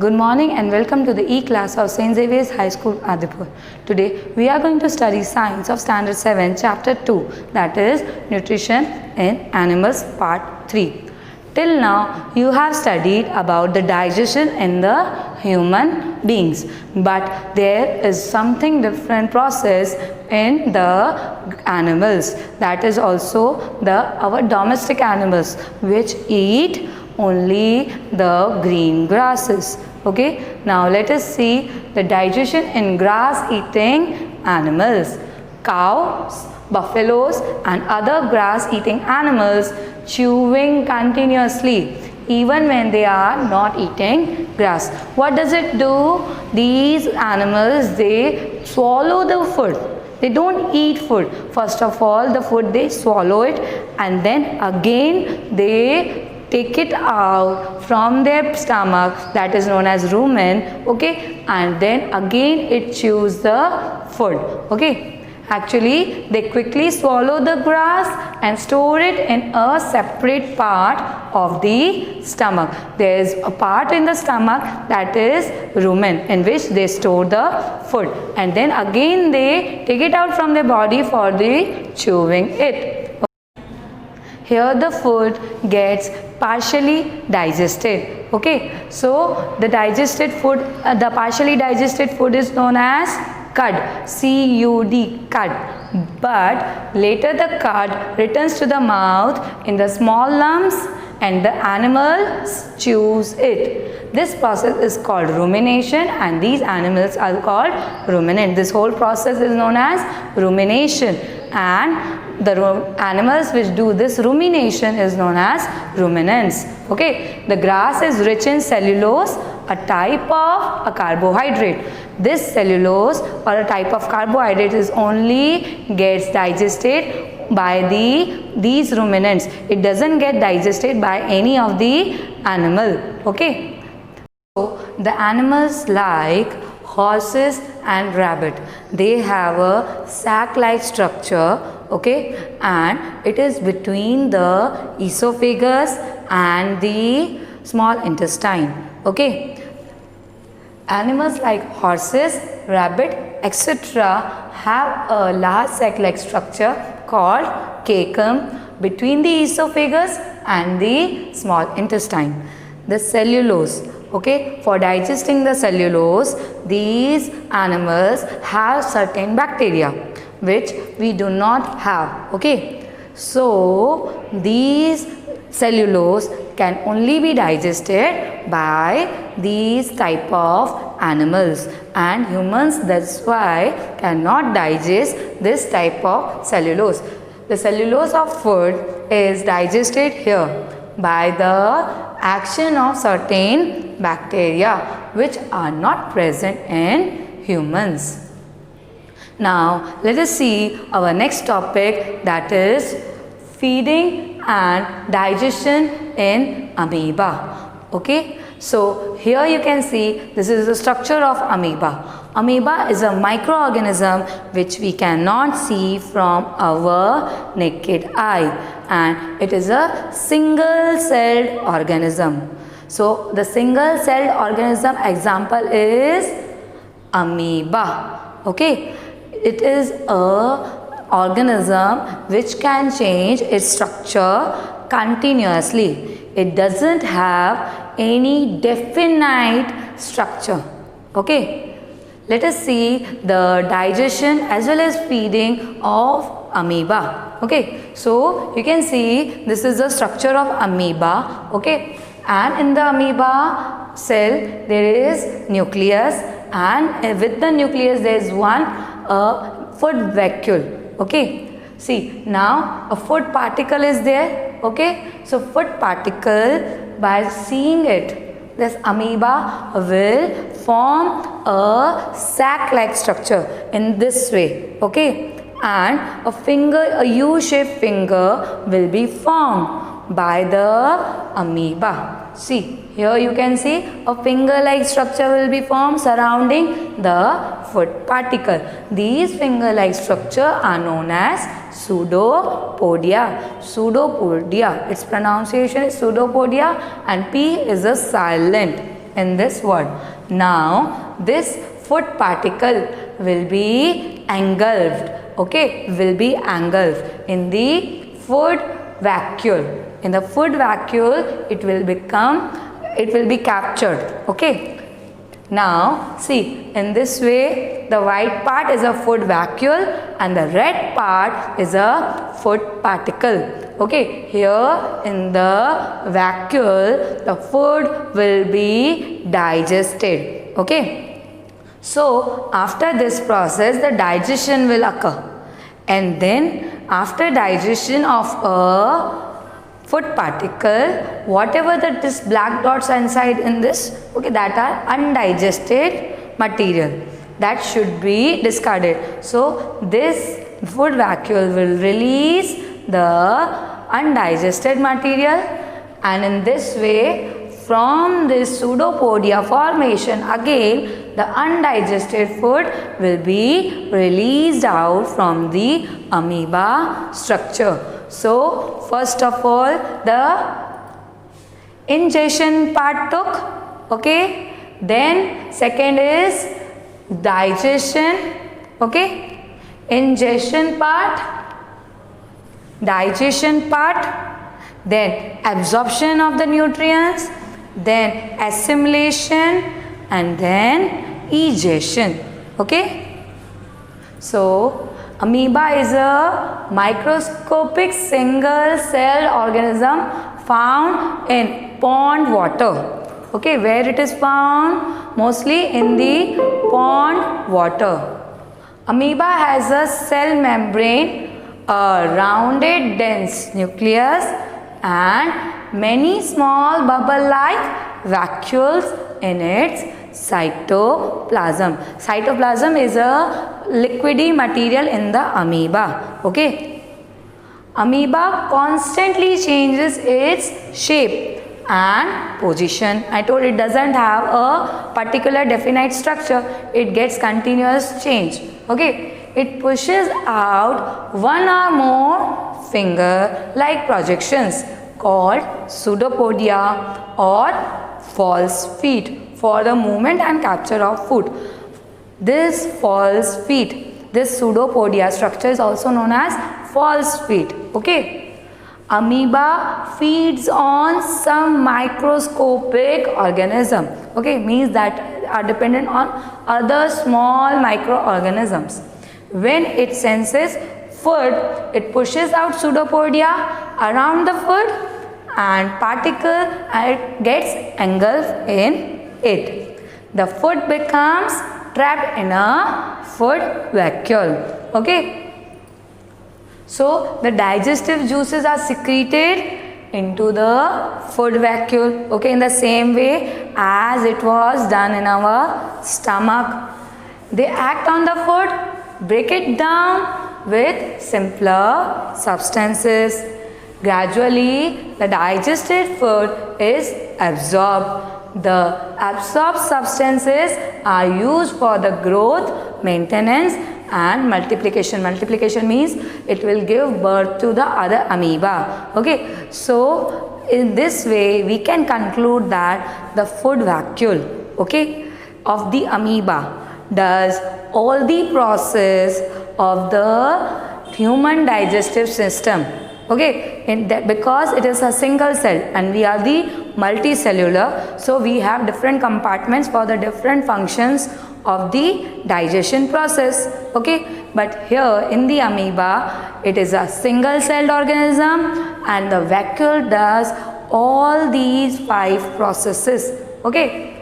Good morning and welcome to the E-class of St. Xavier's High School, Adipur. Today we are going to study Science of Standard 7, Chapter 2, that is Nutrition in Animals, Part 3. Till now you have studied about the digestion in the human beings, but there is something different process in the animals, that is also our domestic animals which eat only the green grasses. Okay, now let us see the digestion in grass eating animals. Cows, buffaloes and other grass eating animals chewing continuously even when they are not eating grass. What does it do? These animals, they swallow the food. They don't eat food. First of all, the food they swallow it, and then again they take it out from their stomach, that is known as rumen, okay, and then again it chews the food, okay. Actually, they quickly swallow the grass and store it in a separate part of the stomach. There is a part in the stomach, that is rumen, in which they store the food, and then again they take it out from their body for the chewing it. Here the food gets partially digested. Okay, so the digested food, the partially digested food is known as cud, C-U-D, cud. But later the cud returns to the mouth in the small lumps and the animal chews it. This process is called rumination, and these animals are called ruminant. This whole process is known as rumination, and the animals which do this rumination is known as ruminants. Okay, the grass is rich in cellulose, a type of a carbohydrate. This cellulose or a type of carbohydrate is only gets digested by these ruminants. It doesn't get digested by any of the animal. Okay, so the animals like horses and rabbit, they have a sac-like structure, okay, and it is between the esophagus and the small intestine. Okay, animals like horses, rabbit, etc. have a large sac-like structure called cecum between the esophagus and the small intestine. The cellulose, okay, for digesting the cellulose, these animals have certain bacteria which we do not have. Okay, so these cellulose can only be digested by these type of animals, and humans, that's why, cannot digest this type of cellulose. The cellulose of food is digested here by the action of certain bacteria which are not present in humans. Now let us see our next topic, that is feeding and digestion in amoeba. Okay, so here you can see this is the structure of amoeba. Amoeba is a microorganism which we cannot see from our naked eye, and it is a single-celled organism. So the single-celled organism example is amoeba. Okay, it is a organism which can change its structure continuously. It doesn't have any definite structure. Okay, let us see the digestion as well as feeding of amoeba. Okay, so you can see this is the structure of amoeba. Okay, and in the amoeba cell there is nucleus, and with the nucleus there is one food vacuole. Okay, see now a food particle is there. Okay, so food particle, by seeing it, this amoeba will form a sac-like structure in this way. Okay, and a U-shaped finger will be formed by the amoeba. See, here you can see a finger-like structure will be formed surrounding the food particle. These finger-like structure are known as pseudopodia. Pseudopodia, its pronunciation is pseudopodia, and P is a silent. in this word. Now this food particle will be engulfed, okay, will be engulfed in the food vacuole. In the food vacuole, it will be captured, okay. Now see, in this way the white part is a food vacuole and the red part is a food particle. Okay, here in the vacuole the food will be digested. Okay, so after this process the digestion will occur, and then after digestion of a food particle, whatever that this black dots are inside in this, okay, that are undigested material, that should be discarded. So this food vacuole will release the undigested material, and in this way from this pseudopodia formation again the undigested food will be released out from the amoeba structure. So first of all the ingestion part took, okay, then second is digestion, okay, ingestion part, digestion part, then absorption of the nutrients, then assimilation, and then egestion, okay. So amoeba is a microscopic single celled organism found in pond water, okay. Where it is found? Mostly in the pond water. Amoeba has a cell membrane, a rounded dense nucleus, and many small bubble-like vacuoles in its cytoplasm. Cytoplasm is a liquidy material in the amoeba, okay. Amoeba constantly changes its shape and position. I told it doesn't have a particular definite structure, it gets continuous change, okay. It pushes out one or more finger like projections called pseudopodia or false feet for the movement and capture of food. This false feet, this pseudopodia structure is also known as false feet, okay. Amoeba feeds on some microscopic organism, okay, means that are dependent on other small microorganisms. When it senses food, it pushes out pseudopodia around the food and particle gets engulfed in it. The food becomes trapped in a food vacuole, okay. So the digestive juices are secreted into the food vacuole, okay, in the same way as it was done in our stomach. They act on the food, break it down with simpler substances. Gradually, the digested food is absorbed. The absorbed substances are used for the growth, maintenance, and multiplication. Multiplication means it will give birth to the other amoeba, okay. So in this way we can conclude that the food vacuole, okay, of the amoeba does all the process of the human digestive system, okay, because it is a single cell and we are the multicellular, so we have different compartments for the different functions of the digestion process, okay. But here in the amoeba it is a single celled organism and the vacuole does all these 5 processes, okay.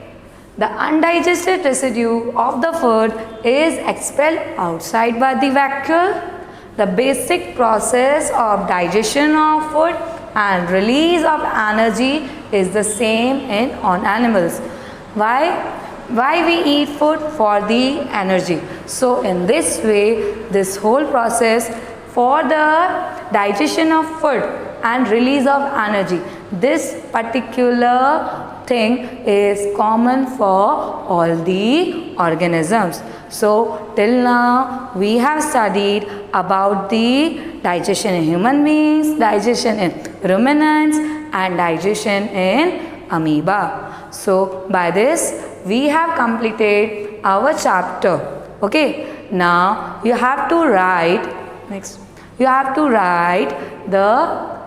The undigested residue of the food is expelled outside by the vacuole. The basic process of digestion of food and release of energy is the same on animals. Why we eat food? For the energy. So in this way, this whole process for the digestion of food and release of energy, this particular thing is common for all the organisms. So till now we have studied about the digestion in human beings, digestion in ruminants, and digestion in amoeba. So by this we have completed our chapter. Okay, now you have to write the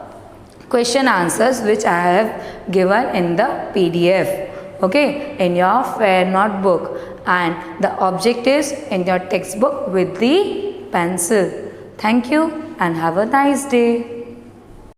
question answers which I have given in the PDF, okay, in your fair notebook, and the objectives in your textbook with the pencil. Thank you and have a nice day.